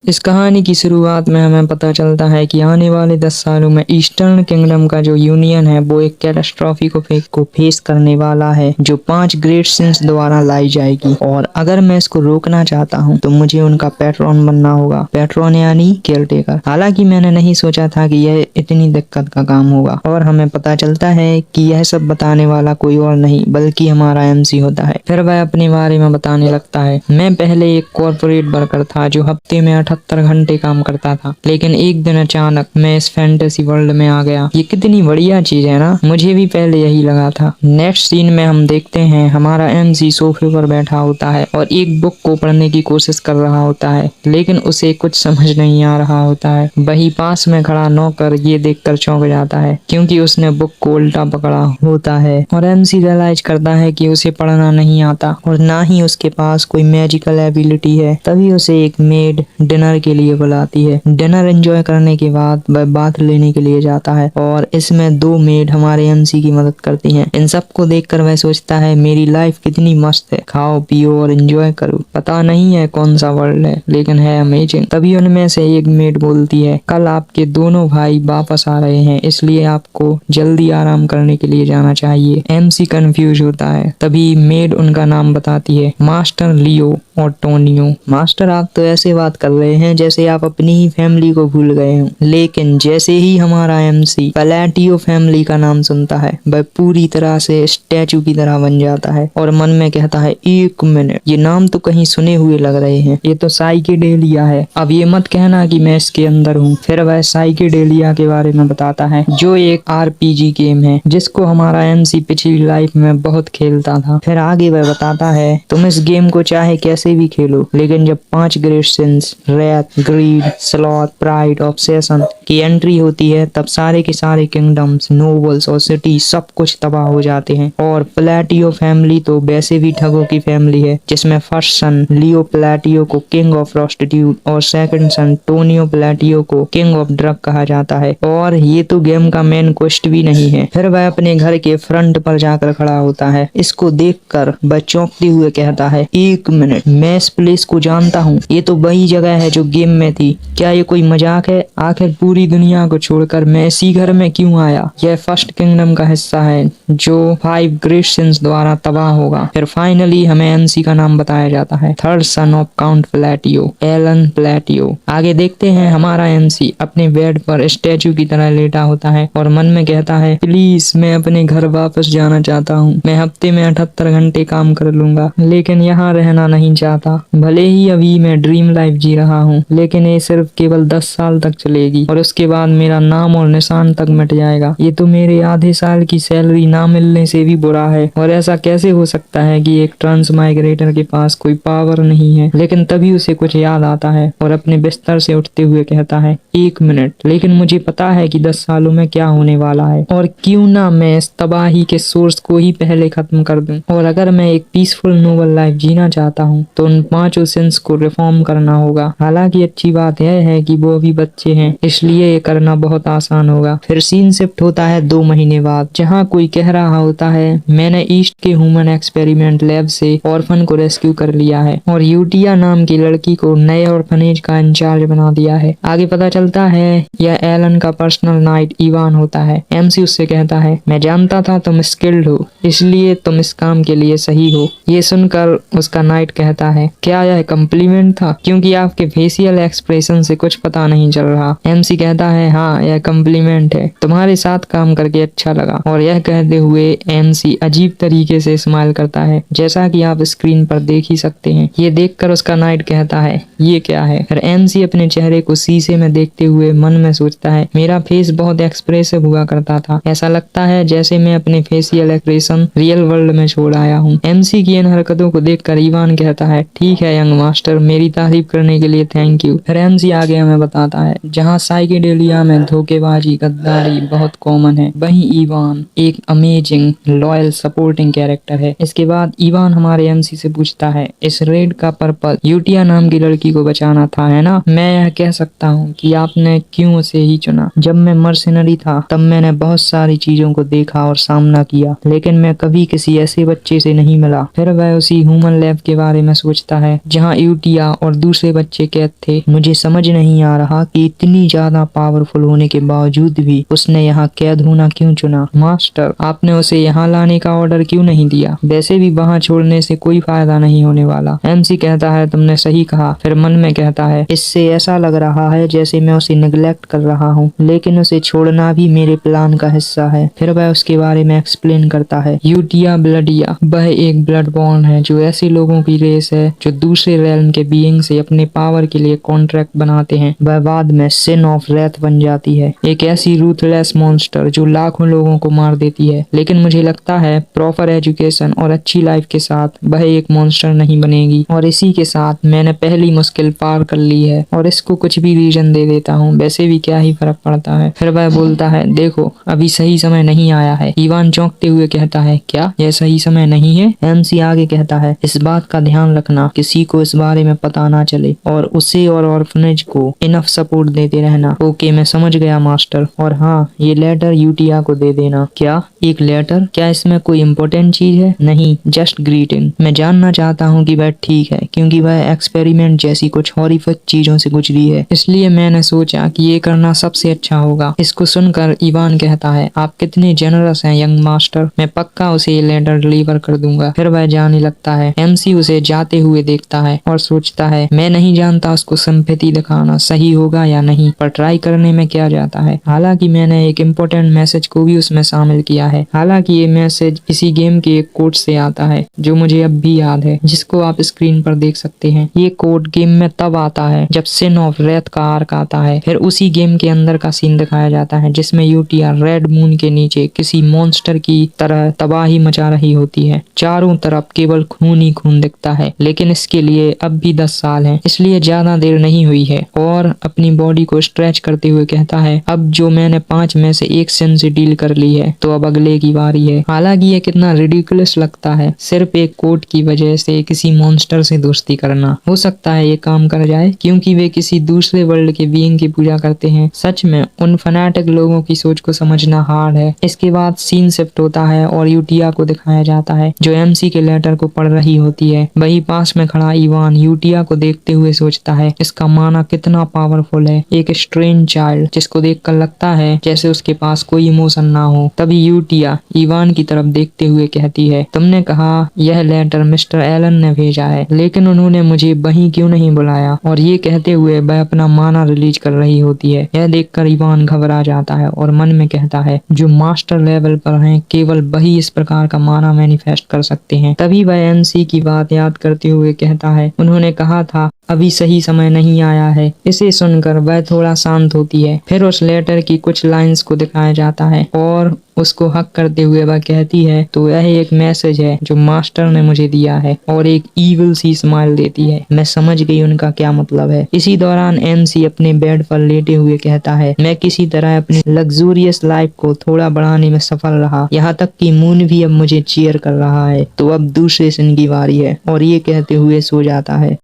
इस कहानी की शुरुआत में हमें पता चलता है कि आने वाले 10 सालों में ईस्टर्न किंगडम का जो यूनियन है वो एक कैटास्ट्रॉफी को फेस करने वाला है, जो 5 ग्रेट सिंस द्वारा लाई जाएगी। और अगर मैं इसको रोकना चाहता हूँ तो मुझे उनका पैट्रॉन बनना होगा। पैट्रॉन यानी केयरटेकर। हालांकि मैंने नहीं सोचा था कि यह इतनी दिक्कत का काम होगा। और हमें पता चलता है कि यह सब बताने वाला कोई और नहीं बल्कि हमारा एमसी होता है। फिर वह अपने बारे में बताने लगता है। मैं पहले एक कॉर्पोरेट वर्कर था जो हफ्ते में 78 घंटे काम करता था, लेकिन एक दिन अचानक मैं इस फैंटेसी वर्ल्ड में आ गया। ये कितनी बढ़िया चीज है ना, मुझे भी पहले यही लगा था। नेक्स्ट सीन में हम देखते हैं हमारा एमसी सोफे पर बैठा होता है और एक बुक को पढ़ने की कोशिश कर रहा होता है, लेकिन उसे कुछ समझ नहीं आ रहा होता है। वही पास में खड़ा नौकर ये देखकर चौंक जाता है क्योंकि उसने बुक को उल्टा पकड़ा होता है और एमसी रियलाइज करता है कि उसे पढ़ना नहीं आता और ना ही उसके पास कोई मैजिकल एबिलिटी है। तभी उसे एक मेड डिनर के लिए बुलाती है। डिनर एंजॉय करने के बाद वह बाथ लेने के लिए जाता है और इसमें 2 मेड हमारे एमसी की मदद करती हैं। इन सबको देखकर वह सोचता है मेरी लाइफ कितनी मस्त है, खाओ पियो और एंजॉय करो। पता नहीं है कौन सा वर्ल्ड है लेकिन है अमेजिंग। तभी उनमें से एक मेड बोलती है कल आपके दोनों भाई वापस आ रहे हैं, इसलिए आपको जल्दी आराम करने के लिए जाना चाहिए। एमसी कंफ्यूज होता है। तभी मेड उनका नाम बताती है, मास्टर लियो और टोनियो। मास्टर आप तो ऐसे बात कर रहे हैं जैसे आप अपनी ही फैमिली को भूल गए हो। लेकिन जैसे ही हमारा एमसी पलाटियो फैमिली का नाम सुनता है वह पूरी तरह से स्टैचू की तरह बन जाता है और मन में कहता है एक मिनट, ये नाम तो कहीं सुने हुए लग रहे हैं, ये तो साइकेडेलिया है। अब ये मत कहना कि मैं इसके अंदर हूँ। फिर वह साइकेडेलिया के बारे में बताता है जो एक आरपीजी गेम है जिसको हमारा एमसी पिछली लाइफ में बहुत खेलता था। फिर आगे वह बताता है तुम इस गेम को चाहे कैसे भी खेलो, लेकिन जब 5 great sins wrath, greed, sloth, pride, obsession की एंट्री होती है तब सारे के सारे किंगडम्स, नोबल्स और सिटी सब कुछ तबाह हो जाते हैं। और प्लाटियो फैमिली तो वैसे भी ठगों की फैमिली है, जिसमें फर्स्ट सन लियो प्लाटियो को किंग ऑफ प्रोस्टिट्यूट और सेकंड सन टोनियो प्लाटियो को किंग ऑफ ड्रग कहा जाता है। और ये तो गेम का मेन क्वेस्ट भी नहीं है। फिर वह अपने घर के फ्रंट पर जाकर खड़ा होता है। इसको देखकर वह चौंकते हुए कहता है एक मिनट, मैं इस प्लेस को जानता हूँ, ये तो वही जगह है जो गेम में थी। क्या ये कोई मजाक है? आखिर पूरी दुनिया को छोड़कर मैं इसी घर में क्यों आया? यह फर्स्ट किंगडम का हिस्सा है जो 5 ग्रेट सिंस द्वारा तबाह होगा। फिर फाइनली हमें एमसी का नाम बताया जाता है, third son of count Platio, Alan Platio. आगे देखते हैं हमारा एमसी अपने बेड पर स्टैचू की तरह लेटा होता है और मन में कहता है प्लीज मैं अपने घर वापस जाना चाहता हूँ। मैं हफ्ते में 78 घंटे काम कर लूंगा, लेकिन यहाँ रहना नहीं चाहता। भले ही अभी मैं ड्रीम लाइफ जी रहा हूँ, लेकिन ये सिर्फ केवल 10 साल तक चलेगी और उसके बाद मेरा नाम और निशान तक मिट जाएगा। ये तो मेरे आधे साल की सैलरी ना मिलने से भी बुरा है। और ऐसा कैसे हो सकता है कि एक ट्रांस माइग्रेटर के पास कोई पावर नहीं है? लेकिन तभी उसे कुछ याद आता है और अपने बिस्तर से उठते हुए कहता है एक मिनट, लेकिन मुझे पता है कि 10 सालों में क्या होने वाला है और क्यों ना मैं इस तबाही के सोर्स को ही पहले खत्म कर दूं। और अगर मैं एक पीसफुल नोबल लाइफ जीना चाहता हूँ तो उन 5 सिंस को रिफॉर्म करना होगा। हालांकि अच्छी बात यह है कि वो अभी बच्चे हैं, इसलिए ये करना बहुत आसान होगा। फिर सीन शिफ्ट होता है 2 महीने बाद, जहाँ कोई कह रहा होता है मैंने ईस्ट के ह्यूमन एक्सपेरिमेंट लैब से ऑर्फन को रेस्क्यू कर लिया है और यूटिया नाम की लड़की को नए ऑर्फनेज का इंचार्ज बना दिया है। आगे पता चलता है यह एलन का पर्सनल नाइट इवान होता है। एमसी उससे कहता है मैं जानता था तुम स्किल्ड हो, इसलिए तुम इस काम के लिए सही हो। ये सुनकर उसका नाइट कहता है क्या यह कम्प्लीमेंट था, क्योंकि आपके फेशियल एक्सप्रेशन से कुछ पता नहीं चल रहा। एमसी कहता है हाँ यह कम्प्लीमेंट है, तुम्हारे साथ काम करके अच्छा लगा। और यह कहते हुए एमसी अजीब तरीके से स्माइल करता है, जैसा कि आप स्क्रीन पर देख ही सकते हैं। ये देखकर उसका नाइट कहता है ये क्या है। फिर एमसी अपने चेहरे को शीशे में देखते हुए मन में सोचता है मेरा फेस बहुत एक्सप्रेसिव हुआ करता था, ऐसा लगता है जैसे मैं अपने फेशियल एक्सप्रेशन रियल वर्ल्ड में छोड़ आया हूँ। एमसी की इन हरकतों को देखकर इवान कहता है ठीक है यंग मास्टर, मेरी तारीफ करने के लिए थैंक यू। फिर एमसी आगे हमें बताता है जहाँ साइकिल साइकेडेलिया में धोखेबाजी गद्दारी बहुत कॉमन है। वहीं इवान एक अमेजिंग लॉयल सपोर्टिंग कैरेक्टर है। इसके बाद इवान हमारे एमसी से पूछता है, इस रेड का पर्पल यूटिया नाम की लड़की को बचाना था, है ना? मैं यह कह सकता हूँ कि आपने क्यों उसे ही चुना। जब मैं मर्सिनरी था तब मैंने बहुत सारी चीजों को देखा और सामना किया, लेकिन मैं कभी किसी ऐसे बच्चे से नहीं मिला। फिर वह उसी ह्यूमन लैब के बारे में सोचता है जहाँ यूटिया और दूसरे बच्चे कैद थे। मुझे समझ नहीं आ रहा कि इतनी ज्यादा पावरफुल होने के बावजूद भी उसने यहाँ कैद होना क्यों चुना। मास्टर, आपने उसे यहाँ लाने का ऑर्डर क्यों नहीं दिया? वैसे भी वहाँ छोड़ने से कोई फायदा नहीं होने वाला। एमसी कहता है, तुमने सही कहा। फिर मन में कहता है, इससे ऐसा लग रहा है जैसे मैं उसे निगलेक्ट कर रहा हूँ, लेकिन उसे छोड़ना भी मेरे प्लान का हिस्सा है। फिर वह उसके बारे में एक्सप्लेन करता है। यूटिया ब्लडिया वह एक ब्लड बॉन्ड है जो ऐसे लोगों की रेस है जो दूसरे रेल्म के बीइंग से अपने पावर के लिए कॉन्ट्रैक्ट बनाते हैं। वह बाद में सिन ऑफ रेथ बन जाती है, एक ऐसी रूथलेस मॉन्स्टर जो लाखों लोगों को मार देती है। लेकिन मुझे लगता है प्रॉपर एजुकेशन और अच्छी लाइफ के साथ वह एक मॉन्स्टर नहीं बनेगी। और इसी के साथ मैंने पहली मुश्किल पार कर ली है और इसको कुछ भी रीजन दे देता हूँ, वैसे भी क्या ही फर्क पड़ता है। फिर वह बोलता है, देखो अभी सही समय नहीं आया है। इवान चौंकते हुए कहता है, क्या यह सही समय नहीं है? एमसी आगे कहता है, इस बात का ध्यान रखना किसी को इस बारे में पता ना चले और उसे और ऑर्फनेज को इनफ सपोर्ट देते रहना। ओके, मैं समझ गया मास्टर। और हाँ, ये लेटर यूटिया को दे देना। क्या एक लेटर? क्या इसमें कोई इम्पोर्टेंट चीज है? नहीं, जस्ट ग्रीटिंग। मैं जानना चाहता हूँ कि वह ठीक है, क्योंकि वह एक्सपेरिमेंट जैसी कुछ हॉरिफिक चीजों से गुजरी है, इसलिए मैंने सोचा कि ये करना सबसे अच्छा होगा। इसको सुनकर इवान कहता है, आप कितने जेनरस हैं यंग मास्टर, मैं पक्का उसे ये लेटर डिलीवर कर दूंगा। फिर वह जाने लगता है। एमसी उसे जाते हुए देखता है और सोचता है, मैं नहीं जानता उसको सिंपैथी दिखाना सही होगा या नहीं, पर ट्राई करने में क्या जाता है। हालांकि मैंने एक इम्पोर्टेंट मैसेज को भी उसमें शामिल किया है। हालांकि ये मैसेज इसी गेम के एक कोड से आता है जो मुझे अब भी याद है, जिसको आप स्क्रीन पर देख सकते हैं। ये कोड गेम में तब आता है जब सिन ऑफ रेथ का आर्क आता है। फिर उसी गेम के अंदर का सीन दिखाया जाता है जिसमें यूटिया रेड मून के नीचे किसी मॉन्स्टर की तरह तबाही मचा रही होती है। चारों तरफ केवल खून ही खून दिखता है, लेकिन इसके लिए अब भी 10 साल हैं, इसलिए ज्यादा देर नहीं हुई है। और अपनी बॉडी को स्ट्रेच करते हुए कहता है, अब जो मैंने 5 में से एक सिन से डील कर ली है, तो अब अगले की बारी है। हालांकि ये कितना रिडिकुलस लगता है, सिर्फ एक कोड की वजह से किसी मॉन्स्टर से दोस्ती करना। हो सकता है ये काम कर जाए क्योंकि वे किसी दूसरे वर्ल्ड के बीइंग की पूजा करते हैं। सच में उन फनाटिक लोगों की सोच को समझना हार्ड है। इसके बाद सीन शिफ्ट होता है और यूटिया को दिखाया जाता है जो एमसी के लेटर को पढ़ रही होती है। वही पास में खड़ा इवान यूटिया को देखते हुए सोचता है, इसका माना कितना पावरफुल है, एक स्ट्रेंज चाइल्ड जिसको देखकर लगता है जैसे उसके पास कोई इमोशन ना हो। तभी यूटिया इवान की तरफ देखते हुए कहती है, तुमने कहा यह लेटर मिस्टर एलन ने भेजा है, लेकिन उन्होंने मुझे वहीं क्यों नहीं बुलाया? और ये कहते हुए वह अपना माना रिलीज कर रही होती है। यह देखकर इवान घबरा जाता है और मन में कहता है, जो मास्टर लेवल पर हैं केवल वही इस प्रकार का माना मैनिफेस्ट कर सकते हैं। तभी वह एमसी की बात याद करते हुए कहता है, उन्होंने कहा था अभी सही समय नहीं आया है। इसे सुनकर वह थोड़ा शांत होती है। फिर उस लेटर की कुछ लाइंस को दिखाया जाता है और उसको हक करते हुए वह कहती है, तो यह एक मैसेज है जो मास्टर ने मुझे दिया है, और एक ईविल सी स्माइल देती है। मैं समझ गई उनका क्या मतलब है। इसी दौरान एमसी अपने बेड पर लेटे हुए कहता है, मैं किसी तरह अपनी लग्जूरियस लाइफ को थोड़ा बढ़ाने में सफल रहा, यहाँ तक कि मून भी अब मुझे चीयर कर रहा है, तो अब दूसरे सीन की बारी है। और ये कहते हुए सो जाता है।